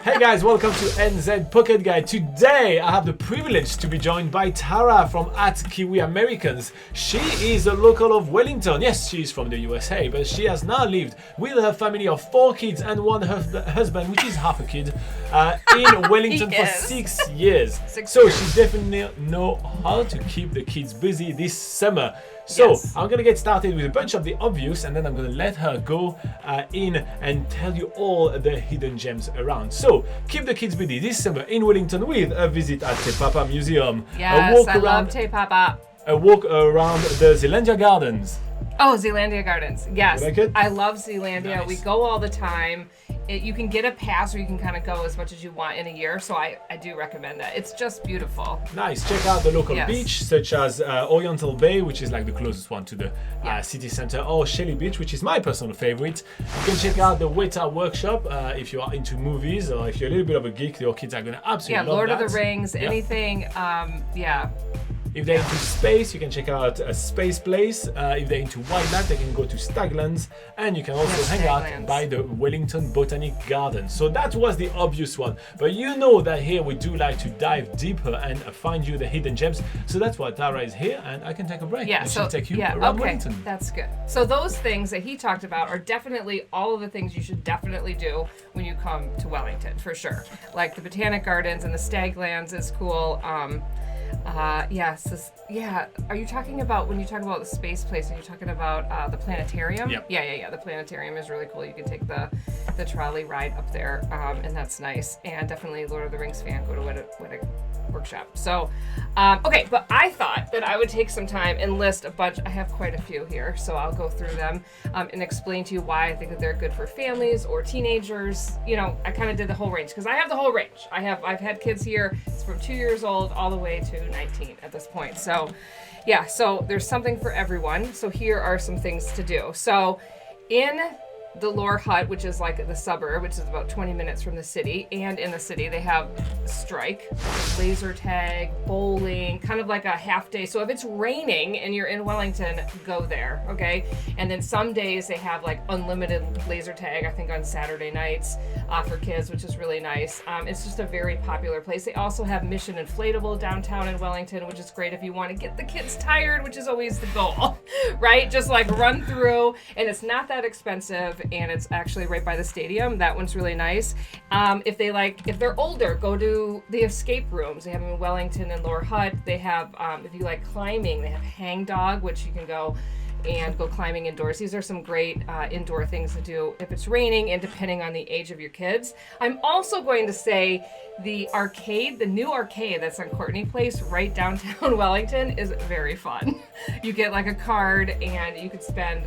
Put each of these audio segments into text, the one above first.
Hey guys, welcome to NZ Pocket Guide. Today I have the privilege to be joined by Tara from @Kiwi Americans. She is a local of Wellington. Yes, she's from the USA, but she has now lived with her family of 4 kids and one husband, which is half a kid, in Wellington for 6 years. So she definitely knows how to keep the kids busy this summer. So yes. I'm going to get started with a bunch of the obvious, and then I'm going to let her go in and tell you all the hidden gems around. So keep the kids busy this summer in Wellington with a visit at Te Papa Museum. Yes, I love Te Papa. A walk around the Zealandia Gardens. Oh, Zealandia Gardens. Yes. You like it? I love Zealandia. Nice. We go all the time. You can get a pass or you can kind of go as much as you want in a year. So I do recommend that. It's just beautiful. Nice. Check out the local beach, such as Oriental Bay, which is like the closest one to the city center, or Shelley Beach, which is my personal favorite. You can check out the WETA workshop if you are into movies, or if you're a little bit of a geek, your kids are going to absolutely love Lord that. of the Rings, anything. If they're into space, you can check out a space place. If they're into wildlife, they can go to Staglands, and you can also hang out by the Wellington Botanic Garden. So that was the obvious one. But you know that here we do like to dive deeper and find you the hidden gems. So that's why Tara is here, and I can take a break. Yeah, and so she'll take you around Wellington. That's good. So those things that he talked about are definitely all of the things you should definitely do when you come to Wellington, for sure. Like the Botanic Gardens and the Staglands is cool. Are you talking about, when you talk about the space place, are you talking about the planetarium? Yep. Yeah. The planetarium is really cool. You can take the trolley ride up there, and that's nice. And definitely Lord of the Rings fan, go to WETA workshop. So, but I thought that I would take some time and list a bunch. I have quite a few here, so I'll go through them and explain to you why I think that they're good for families or teenagers. You know, I kind of did the whole range because I have the whole range. I've had kids here. It's from 2 years old all the way to 19 at this point. So, so there's something for everyone. So here are some things to do. So, in the Lore Hut, which is like the suburb, which is about 20 minutes from the city, and in the city they have strike, LASERTAG, bowling, kind of like a half day. So if it's raining and you're in Wellington, go there, okay? And then some days they have like unlimited LASERTAG, I think on Saturday nights for kids, which is really nice. It's just a very popular place. They also have Mission Inflatable downtown in Wellington, which is great if you want to get the kids tired, which is always the goal, right? Just like run through, and it's not that expensive. And it's actually right by the stadium. That one's really nice. If they're older, go to the escape rooms. They have them in Wellington and Lore Hut. They have, if you like climbing, they have Hang Dog, which you can go climbing indoors. These are some great indoor things to do if it's raining and depending on the age of your kids. I'm also going to say the arcade, the new arcade that's on Courtney Place right downtown Wellington is very fun. You get like a card and you could spend,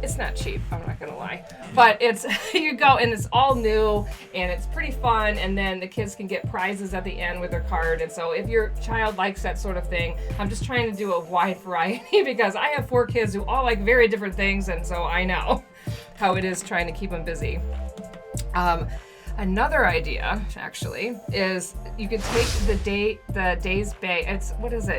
it's not cheap, I'm not gonna lie, but it's you go and it's all new and it's pretty fun, and then the kids can get prizes at the end with their card. And so if your child likes that sort of thing, I'm just trying to do a wide variety because I have 4 kids who all like very different things, and so I know how it is trying to keep them busy. Another idea, actually, is you can take the Days Bay. It's,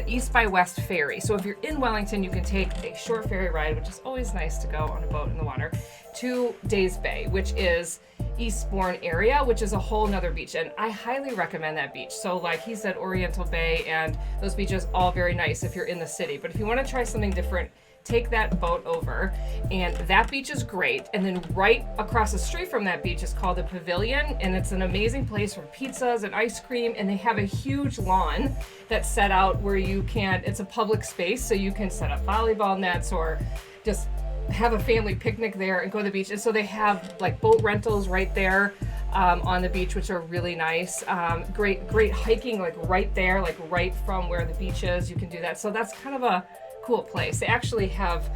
East by West ferry. So if you're in Wellington, you can take a short ferry ride, which is always nice to go on a boat in the water, to Days Bay, which is Eastbourne area, which is a whole nother beach. And I highly recommend that beach. So like he said, Oriental Bay and those beaches, all very nice if you're in the city. But if you want to try something different, take that boat over, and that beach is great. And then right across the street from that beach is called the Pavilion, and it's an amazing place for pizzas and ice cream. And they have a huge lawn that's set out where it's a public space, so you can set up volleyball nets or just have a family picnic there and go to the beach. And so they have like boat rentals right there on the beach, which are really nice. Great hiking, like right there, like right from where the beach is. You can do that. So that's kind of a cool place. They actually have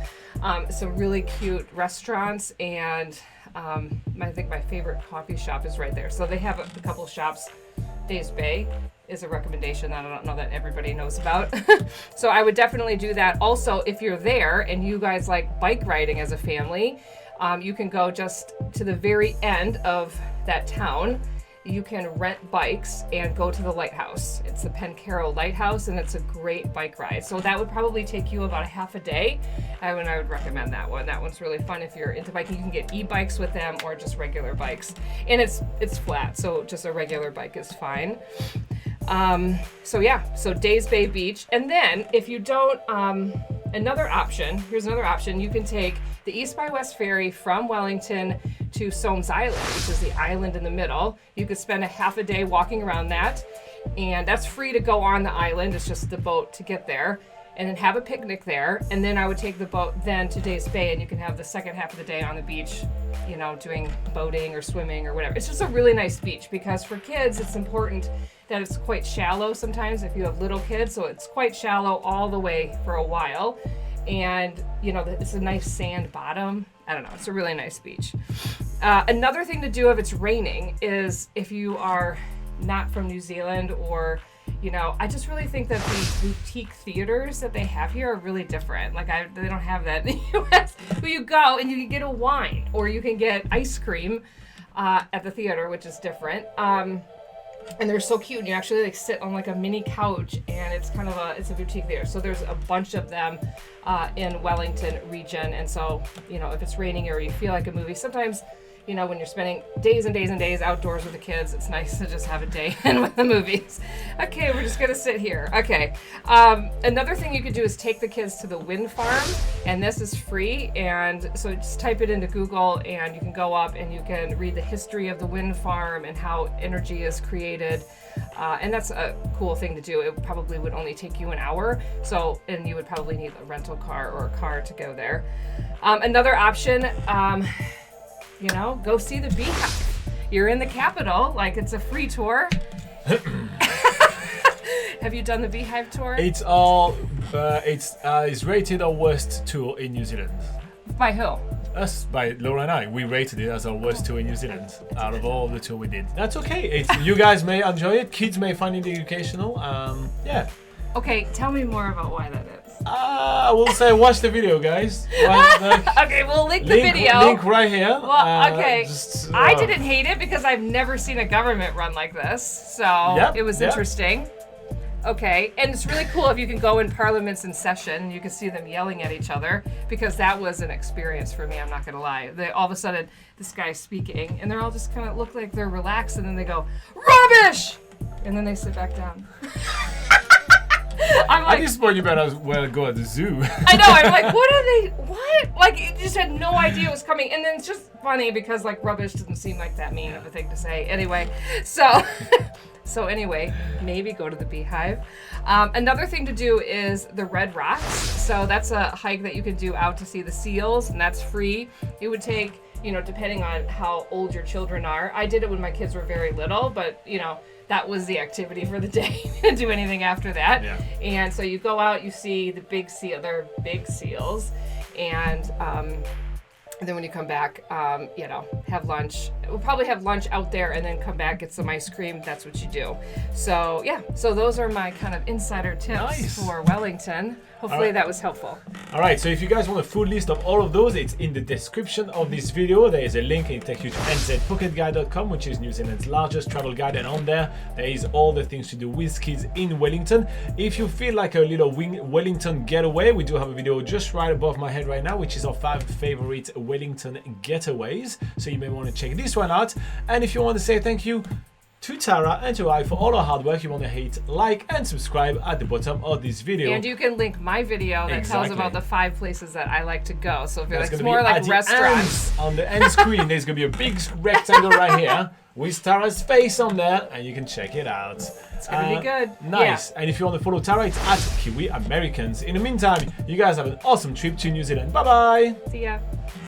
some really cute restaurants, and I think my favorite coffee shop is right there. So they have a couple shops. Days Bay is a recommendation that I don't know that everybody knows about. So I would definitely do that. Also, if you're there and you guys like bike riding as a family, you can go just to the very end of that town. you can rent bikes and go to the lighthouse. It's the Pencarrow Lighthouse, and it's a great bike ride. So that would probably take you about a half a day. I would recommend that one. That one's really fun if you're into biking. You can get e-bikes with them or just regular bikes. And it's flat, so just a regular bike is fine. So Days Bay Beach. And then if you don't, here's another option. You can take the East by West ferry from Wellington to Somes Island, which is the island in the middle. You could spend a half a day walking around that, and that's free to go on the island. It's just the boat to get there, and then have a picnic there. And then I would take the boat then to Days Bay, and you can have the second half of the day on the beach, you know, doing boating or swimming or whatever. It's just a really nice beach, because for kids, it's important that it's quite shallow sometimes if you have little kids. So it's quite shallow all the way for a while. And, you know, it's a nice sand bottom. I don't know. It's a really nice beach. Another thing to do if it's raining is if you are not from New Zealand, or, you know, I just really think that the boutique theaters that they have here are really different. Like, they don't have that in the US. Where you go and you can get a wine, or you can get ice cream at the theater, which is different. And they're so cute, and you actually like sit on like a mini couch, and it's kind of it's a boutique theater. So there's a bunch of them in Wellington region. And so, you know, if it's raining or you feel like a movie, sometimes, you know, when you're spending days and days and days outdoors with the kids, it's nice to just have a day in with the movies. Okay, we're just gonna sit here. Okay. Another thing you could do is take the kids to the wind farm, and this is free. And so just type it into Google, and you can go up and you can read the history of the wind farm and how energy is created. And that's a cool thing to do. It probably would only take you an hour. So, and you would probably need a rental car or a car to go there. Another option, you know, go see the Beehive. You're in the capital, like it's a free tour. Have you done the Beehive tour? It's rated our worst tour in New Zealand. By who? Us, by Laura and I. We rated it as our worst tour in New Zealand out of all the tour we did. That's okay. You guys may enjoy it. Kids may find it educational. Yeah. Okay, tell me more about why that is. We'll say watch the video, guys. Okay, we'll link the video. Link right here. Well, okay. I didn't hate it because I've never seen a government run like this, so it was interesting. Okay, and it's really cool if you can go in parliaments in session and you can see them yelling at each other, because that was an experience for me, I'm not gonna lie. All of a sudden, this guy's speaking, and they're all just kind of look like they're relaxed, and then they go, "Rubbish!" And then they sit back down. I'm like, at this point, you better as well go at the zoo. I know. I'm like, what? Like, you just had no idea it was coming. And then it's just funny because, like, rubbish doesn't seem like that mean of a thing to say. Anyway, so anyway, maybe go to the Beehive. Another thing to do is the Red Rocks. So that's a hike that you can do out to see the seals, and that's free. It would take, you know, depending on how old your children are. I did it when my kids were very little, but, you know, that was the activity for the day. Didn't do anything after that. Yeah. And so you go out, you see the big seal. They're big seals, and then when you come back, you know, have lunch. We'll probably have lunch out there, and then come back, get some ice cream. That's what you do. So yeah. So those are my kind of insider tips for Wellington. Hopefully that was helpful. All right, so if you guys want a full list of all of those, it's in the description of this video. There is a link, and it takes you to nzpocketguide.com, which is New Zealand's largest travel guide, and on there is all the things to do with kids in Wellington. If you feel like a little Wellington getaway, we do have a video just right above my head right now, which is our 5 favorite Wellington getaways. So you may want to check this one out. And if you want to say thank you to Tara and to I for all our hard work, you want to hit like and subscribe at the bottom of this video. And you can link my video that tells about the 5 places that I like to go. So if you're like, it's more like restaurants. On the end screen, there's going to be a big rectangle right here with Tara's face on there, and you can check it out. It's going to be good. Nice. Yeah. And if you want to follow Tara, it's at Kiwi Americans. In the meantime, you guys have an awesome trip to New Zealand. Bye-bye. See ya.